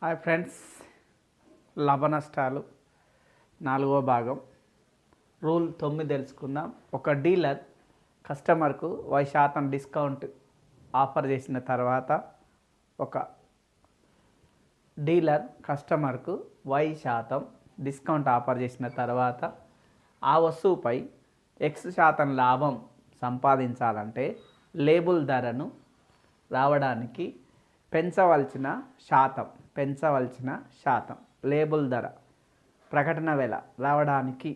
Hi friends, లాభ నష్టాలు 4వ భాగం. రూల్ 9 తెలుసుకుందాం. ఒక డీలర్ కస్టమర్కు 10% డిస్కౌంట్ ఆఫర్ చేసిన తర్వాత ఒక డీలర్ కస్టమర్కు 10% డిస్కౌంట్ ఆఫర్ చేసిన తర్వాత ఆ వస్తువుపై X% లాభం సంపాదించాలంటే లేబుల్ ధరను రావడానికి పెంచవలసిన శాతం లేబుల్ ధర ప్రకటన వేళ రావడానికి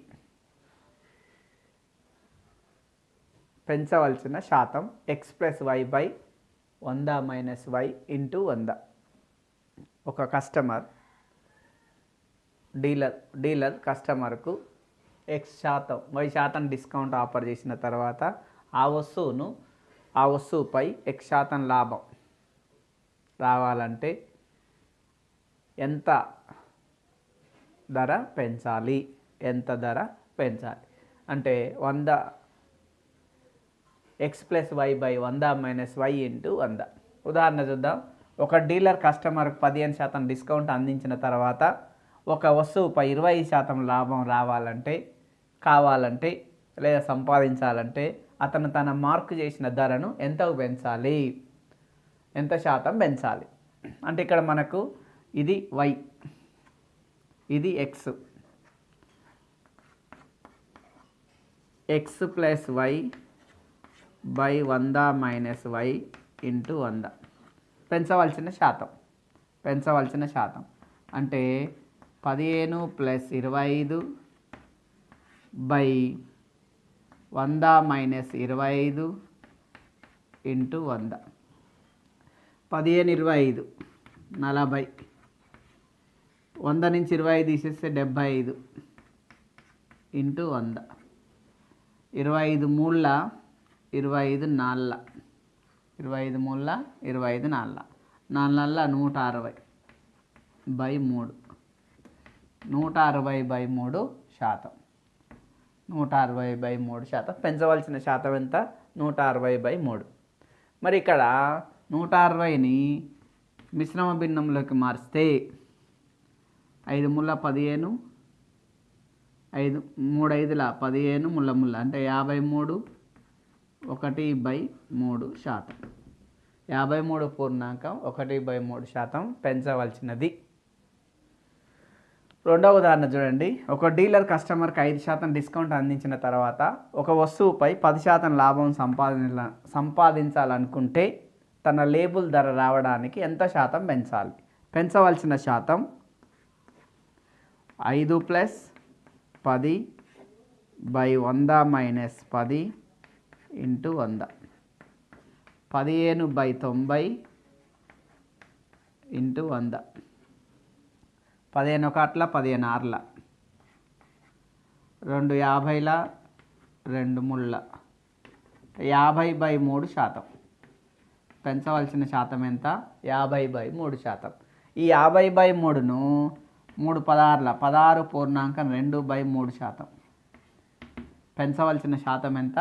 పెంచవలసిన శాతం X+Y/100 - Y × 100. ఒక కస్టమర్ డీలర్ కస్టమర్కు Y% డిస్కౌంట్ ఆఫర్ చేసిన తర్వాత ఆ వస్తువుపై X% లాభం రావాలంటే ఎంత ధర పెంచాలి అంటే 100 X+Y/100 - Y × 100. ఉదాహరణ చూద్దాం. ఒక డీలర్ కస్టమర్కు 15% డిస్కౌంట్ అందించిన తర్వాత ఒక వస్తువుపై 20% లాభం కావాలంటే లేదా సంపాదించాలంటే అతను తన మార్కు చేసిన ధరను ఎంత శాతం పెంచాలి అంటే ఇక్కడ మనకు ఇది Y, ఇది X. X+Y/100 - Y × 100 పెంచవలసిన శాతం అంటే 15 + 25/100 - 25 × 100. 15 25 40, 100 నుంచి 25 తీసేస్తే 75 × 100. 25 మూళ్ళ 25 నాళ్ళ 25 మూళ్ళ 25 నాళ్ళ 160/3 160/3%. 160/3% పెంచవలసిన శాతం ఎంత? 160/3. మరి ఇక్కడ 160ని మిశ్రమ భిన్నంలోకి మార్చితే 5 ముళ్ళ 15, 5 3 5ల 15 ముళ్ళ అంటే 53 1/3%. 53.1/3% పెంచవలసినది. రెండవ ఉదాహరణ చూడండి. ఒక డీలర్ కస్టమర్కి 5% డిస్కౌంట్ అందించిన తర్వాత ఒక వస్తువుపై 10% లాభం సంపాదించాలనుకుంటే తన లేబుల్ ధర రావడానికి ఎంత శాతం పెంచాలి? పెంచవలసిన శాతం 5 + 10/100 - 10 × 100. 15/90 × 100. 15 1 15 6, 2 50, 2 ముళ్ళ 50/3%. పెంచవలసిన శాతం ఎంత? 50/3%. ఈ 50/3ను 3 16ల 16.2/3%. పెంచవలసిన శాతం ఎంత?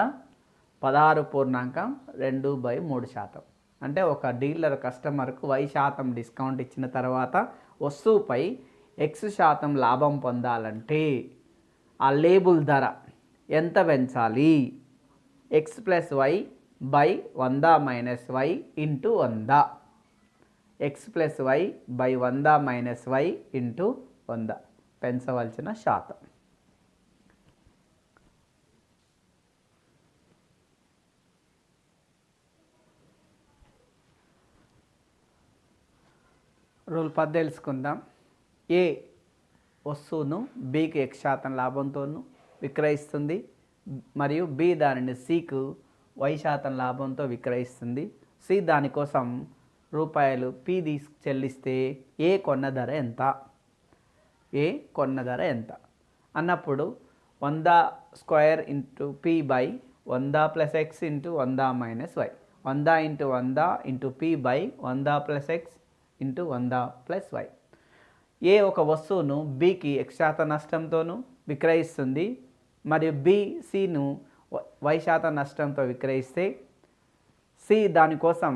16.2/3%. అంటే ఒక డీలర్ కస్టమర్కు Y% డిస్కౌంట్ ఇచ్చిన తర్వాత వస్తువుపై X% లాభం పొందాలంటే ఆ లేబుల్ ధర ఎంత పెంచాలి? X+Y/100 - Y × 100. X+Y/100 - Y × 100 పెంచవలసిన శాతం. రూల్ 10 తెలుసుకుందాం. ఏ వస్తువును Bకి X% లాభంతోనూ విక్రయిస్తుంది మరియు B దానిని Cకు Y% లాభంతో విక్రయిస్తుంది. C దానికోసం P చెల్లిస్తే ఏ కొన్న ధర ఎంత అన్నప్పుడు 100² × P/100 + X × 100 - Y. 100 × 100 × P/100 + X × 100 + Y. ఏ ఒక వస్తువును Bకి X% నష్టంతోనూ విక్రయిస్తుంది మరియు B Cను Y% నష్టంతో విక్రయిస్తే C దానికోసం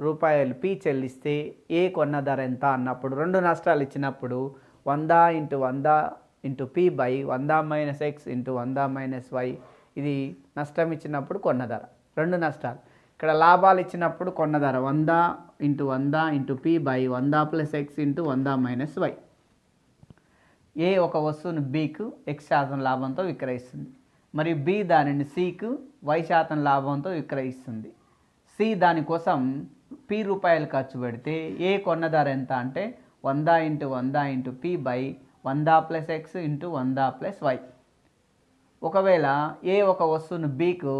రూపాయలు పి చెల్లిస్తే ఏ కొన్న ధర ఎంత అన్నప్పుడు రెండు నష్టాలు ఇచ్చినప్పుడు 100 × 100 × పి బై 100 - x × 100 - y ఇది నష్టం ఇచ్చినప్పుడు కొన్న ధర. రెండు నష్టాలు. ఇక్కడ లాభాలు ఇచ్చినప్పుడు కొన్న ధర 100 × 100 × పి బై 100 + x × 100 - y. ఏ ఒక వస్తువును బికు x% లాభంతో విక్రయిస్తుంది మరియు బి దానిని సికు y% లాభంతో విక్రయిస్తుంది. సి దానికోసం పి రూపాయలు ఖర్చు పెడితే ఏ కొన్న ధర ఎంత అంటే 100 × 100 × పి బై 100 + x × 100 + y. ఒకవేళ ఏ ఒక వస్తువును బికు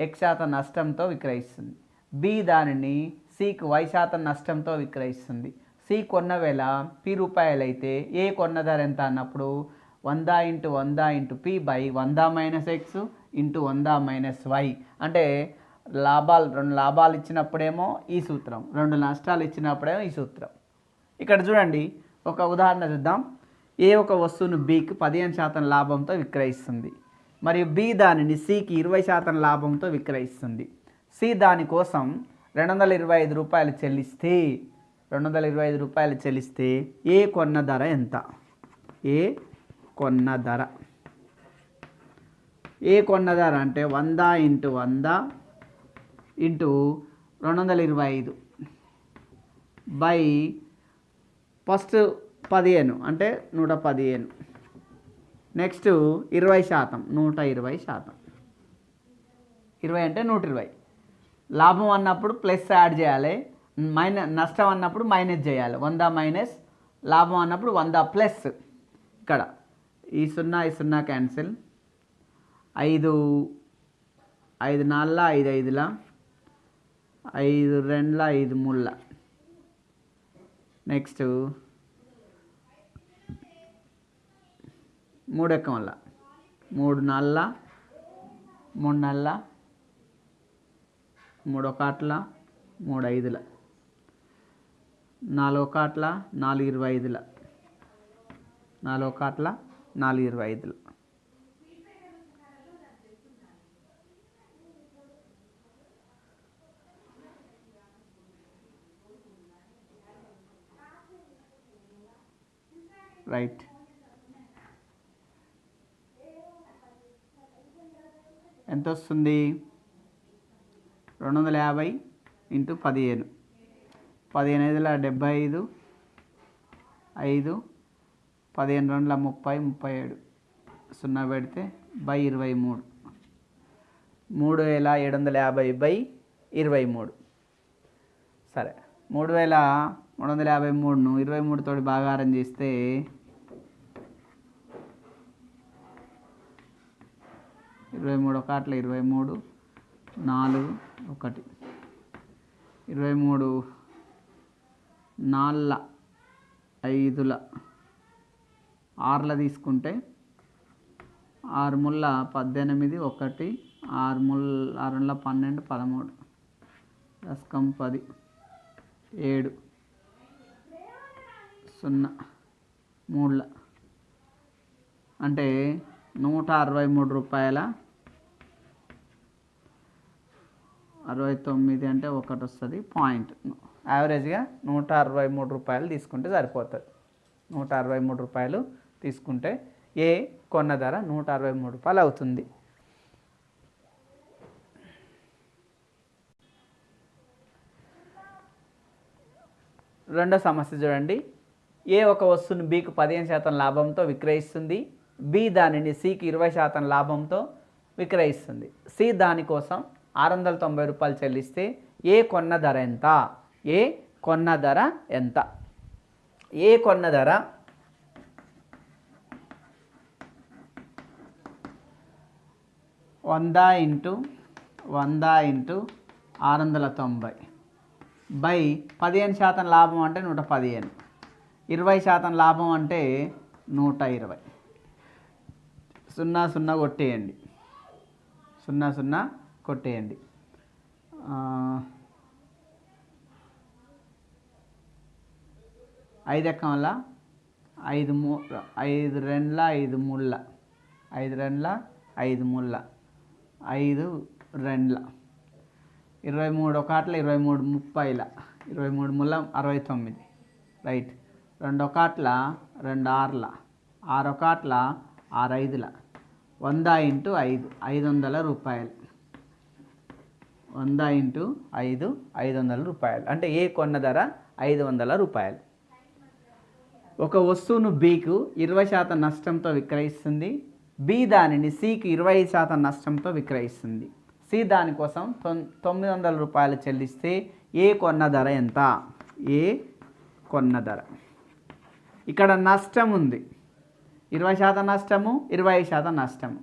x% నష్టంతో విక్రయిస్తుంది, బి దానిని సికు y% నష్టంతో విక్రయిస్తుంది. సి కొన్న వేళ పి రూపాయలు అయితే ఏ కొన్న ధర ఎంత అన్నప్పుడు 100 × 100 × పి బై 100 - x × 100 - y. అంటే రెండు లాభాలు ఇచ్చినప్పుడేమో ఈ సూత్రం, రెండు నష్టాలు ఇచ్చినప్పుడేమో ఈ సూత్రం. ఇక్కడ చూడండి, ఒక ఉదాహరణ చూద్దాం. ఏ ఒక వస్తువును బికి 15% లాభంతో విక్రయిస్తుంది మరియు బి దానిని సికి 20% లాభంతో విక్రయిస్తుంది. సి దానికోసం 225 రూపాయలు చెల్లిస్తే 225 రూపాయలు చెల్లిస్తే ఏ కొన్న ధర ఎంత? ఏ కొన్న ధర అంటే 100 × 100 × 225 బై ఫస్ట్ 15 అంటే 115, నెక్స్ట్ 20%, 120%. 20 అంటే 120. లాభం అన్నప్పుడు ప్లస్ యాడ్ చేయాలి, నష్టం అన్నప్పుడు మైనస్ చేయాలి. 100 - లాభం అన్నప్పుడు 100 ప్లస్. ఇక్కడ ఈ 0 ఈ 0 క్యాన్సిల్. 5 5 4 5 5 5 2 5 3. నెక్స్ట్ 3 ఎక్కం వల్ల 3 4 3 4 3 1 3 5 4 1 4 25 4 1 4 25. రైట్. ఎంత వస్తుంది? 250 × 15. 15 5 75, 5 15 2 30 37, 0 పెడితే బై 23. 3750/23. సరే, 3353ను 23 తోటి భాగాహారం చేస్తే 23 1 23 4 1 23 4 5 6 తీసుకుంటే 6 ముళ్ళ 18 1 6 6 12 13 దశకం 10 7 0 3 అంటే 163 రూపాయల 69 అంటే 1 వస్తుంది పాయింట్. యావరేజ్గా 163 రూపాయలు తీసుకుంటే సరిపోతుంది. 163 రూపాయలు తీసుకుంటే ఏ కొన్న ధర 163 రూపాయలు అవుతుంది. రెండో సమస్య చూడండి. ఏ ఒక వస్తువును బికు 15% లాభంతో విక్రయిస్తుంది, బి దానిని సికి 20% లాభంతో విక్రయిస్తుంది. సి దానికోసం 690 రూపాయలు చెల్లిస్తే ఏ కొన్న ధర ఎంత? ఏ కొన్న ధర ఎంత? ఏ కొన్న ధర 100 × 100 × 690 బై 15% లాభం అంటే 115, 20% లాభం అంటే 120. 0 0 కొట్టేయండి, 0 0 కొట్టేయండి. 5 ఎక్కం వల్ల 5 2 5 3 5 2 5 3 5 2 23 ఒకట్ల 23 30ల 23 ముళ్ళ 69 రైట్. 2 ఒకట్ల 2 ఆరుల 6 ఒకట్ల 6 ఐదుల 100 ఇంటూ 5 500 రూపాయలు. 100 ఇంటూ 5 500 రూపాయలు. అంటే ఏ కొన్న ధర 500 రూపాయలు. ఒక వస్తువును బికు 20% నష్టంతో విక్రయిస్తుంది. బి దానిని సికి 25% నష్టంతో విక్రయిస్తుంది. సి దానికోసం 900 రూపాయలు చెల్లిస్తే ఏ కొన్న ధర ఎంత? ఏ కొన్న ధర. ఇక్కడ నష్టం ఉంది, 20% నష్టము, 25% నష్టము.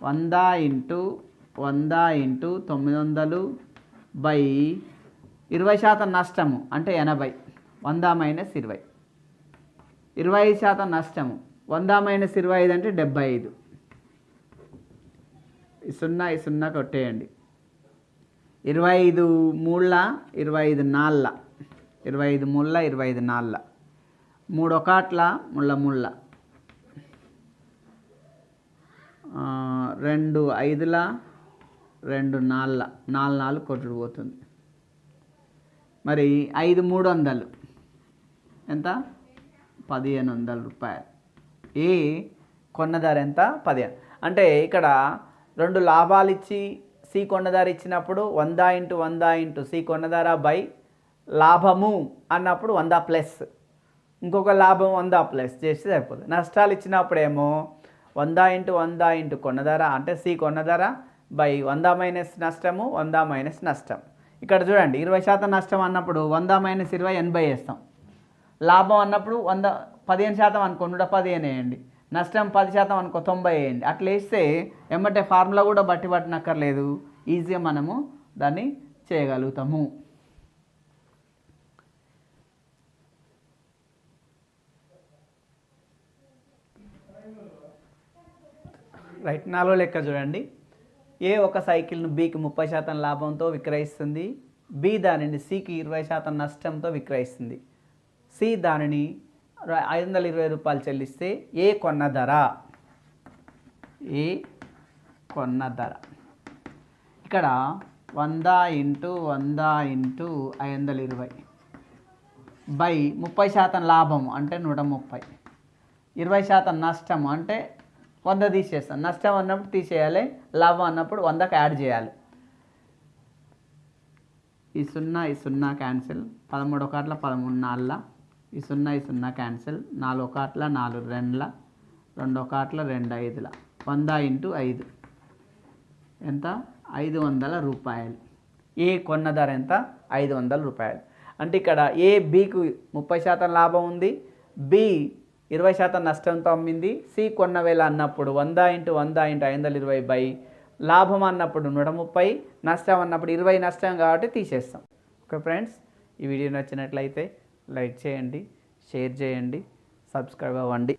100 ఇంటూ 900 బై 20% నష్టము అంటే 80. 100 మైనస్ 20. 25% నష్టము 100 మైనస్ 25 అంటే 75. ఈ 0 కొట్టేయండి. 25 మూళ్ళ 25 నాళ్ళ 25 ముళ్ళ 25 నాళ్ళ 3 ఒకట్ల ముళ్ళ 2 ఐదుల 2 నాళ్ళ 4 కొట్టుడు పోతుంది. మరి 5 300 ఎంత? 1500 రూపాయలు. ఏ కొన్న ధర ఎంత? 15. అంటే ఇక్కడ 2 లాభాలు ఇచ్చి సి కొన్న ధర ఇచ్చినప్పుడు 100 ఇంటూ 100 ఇంటూ సి కొన్న ధర బై లాభము అన్నప్పుడు 100 ప్లస్ ఇంకొక లాభం 100 ప్లస్ చేస్తే సరిపోతుంది. నష్టాలు ఇచ్చినప్పుడేమో 100 ఇంటూ 100 ఇంటూ కొన్న ధర అంటే సి కొన్న ధర బై 100 మైనస్ నష్టము 100 మైనస్ నష్టం. ఇక్కడ చూడండి 20% నష్టం అన్నప్పుడు 100 మైనస్ 20 80 వేస్తాం. లాభం అన్నప్పుడు 15% అనుకో 115 వేయండి. నష్టం 10% అనుకో 90 వేయండి. అట్లా వేస్తే ఏమంటే ఫార్ములా కూడా బట్టి పట్టనక్కర్లేదు, ఈజీగా మనము దాన్ని చేయగలుగుతాము. రైట్. 4వ లెక్క చూడండి. ఏ ఒక సైకిల్ను బికి 30% లాభంతో విక్రయిస్తుంది. బి దానిని సికి 20% నష్టంతో విక్రయిస్తుంది. సి దానిని 520 రూపాయలు చెల్లిస్తే ఏ కొన్న ధర? ఏ కొన్న ధర. ఇక్కడ 100 ఇంటూ 100 ఇంటూ 520 బై 30% లాభం అంటే 130. 20% నష్టం అంటే 100 తీసేస్తాం. నష్టం అన్నప్పుడు తీసేయాలి, లాభం అన్నప్పుడు 100కి యాడ్ చేయాలి. ఈ 0 క్యాన్సిల్. 13 ఒకట్ల 13 నాళ్ళ ఈ 0 క్యాన్సిల్. 4 ఒకట్ల 4 రెండ్ల 2 ఒకట్ల 2 ఐదుల 100 ఇంటూ 5 ఎంత? 500 రూపాయలు. ఏ కొన్న ధర ఎంత? 500 రూపాయలు. అంటే ఇక్కడ ఏ బికు 30% లాభం ఉంది, బి 20% నష్టంతో అమ్మింది. సి కొన్న వేళ అన్నప్పుడు 100 ఇంటూ 100 ఇంటూ 520 బై లాభం అన్నప్పుడు 130, నష్టం అన్నప్పుడు 20 నష్టం కాబట్టి తీసేస్తాం. ఓకే ఫ్రెండ్స్, ఈ వీడియో నచ్చినట్లయితే లైక్ చేయండి, షేర్ చేయండి, సబ్స్క్రైబ్ అవ్వండి.